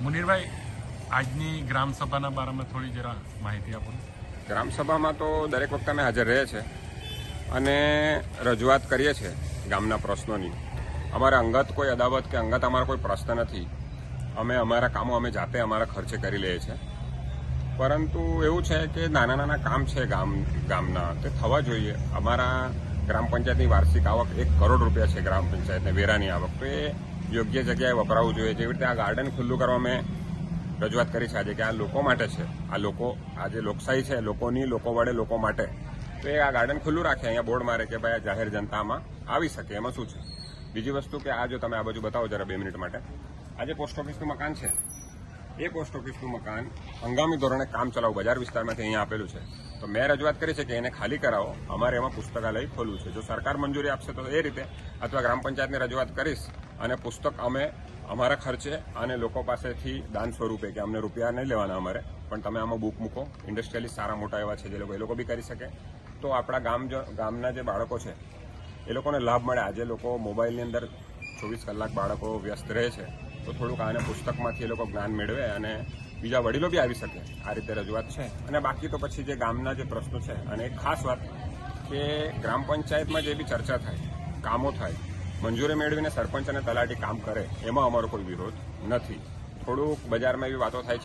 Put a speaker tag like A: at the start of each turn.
A: મુનીરભાઈ, આજની ગ્રામસભાના બારામાં થોડી જરા માહિતી આપો.
B: ગ્રામસભામાં તો દરેક વખતે અમે હાજર રહીએ છીએ અને રજૂઆત કરીએ છીએ ગામના પ્રશ્નોની. અમારે અંગત કોઈ અદાવત કે અંગત અમારો કોઈ પ્રશ્ન નથી. અમે અમારા કામો અમે જાતે અમારા ખર્ચે કરી લઈએ છીએ. પરંતુ એવું છે કે નાના નાના કામ છે ગામના તે થવા જોઈએ. અમારા ગ્રામ પંચાયતની વાર્ષિક આવક 1 કરોડ રૂપિયા છે. ગ્રામ પંચાયતને વેરાની આવક તો એ યોગ્ય જગ્યાએ વપરાવવું જોઈએ. જેવી રીતે આ ગાર્ડન ખુલ્લું કરવા મેં રજૂઆત કરી છે આજે કે આ લોકો માટે છે. આ જે લોકશાહી છે લોકોની, લોકો વડે લોકો માટે. તો એ આ ગાર્ડન ખુલ્લું રાખે, અહીંયા બોર્ડ મારે કે ભાઈ આ જાહેર જનતામાં આવી શકે. એમાં શું છે? બીજી વસ્તુ કે આ જો તમે આ બાજુ બતાવો જરા 2 મિનિટ માટે. આ જે પોસ્ટ ઓફિસનું મકાન છે એ પોસ્ટ ઓફિસનું મકાન હંગામી ધોરણે કામ ચલાવ બજાર વિસ્તારમાંથી અહીંયા આપેલું છે. તો મેં રજૂઆત કરી છે કે એને ખાલી કરાવો. અમારે એમાં પુસ્તકાલય ખોલવું છે. જો સરકાર મંજૂરી આપશે તો એ રીતે, અથવા ગ્રામ પંચાયતને રજૂઆત કરીશ અને પુસ્તક અમે અમારા ખર્ચે અને લોકો પાસેથી દાન સ્વરૂપે, કે અમને રૂપિયા નહીં લેવાના અમારે, પણ તમે આમાં બુક મૂકો. ઇન્ડસ્ટ્રીયલિસ્ટ સારા મોટા એવા છે જે લોકો, એ લોકો બી કરી શકે. તો આપણા ગામના જે બાળકો છે એ લોકોને લાભ મળે. આજે લોકો મોબાઈલની અંદર 24 કલાક બાળકો વ્યસ્ત રહે છે. તો થોડુંક આને પુસ્તકમાંથી એ લોકો જ્ઞાન મેળવે અને બીજા વડીલો બી આવી શકે. આ રીતે રજૂઆત છે. અને બાકી તો પછી જે ગામના જે પ્રશ્નો છે, અને એક ખાસ વાત કે ગ્રામ પંચાયતમાં જે બી ચર્ચા થાય, કામો થાય, મંજૂરી મેળવીને સરપંચ અને તલાટી કામ કરે, એમાં અમારો કોઈ વિરોધ નથી. થોડુંક બજારમાં એવી વાતો થાય છે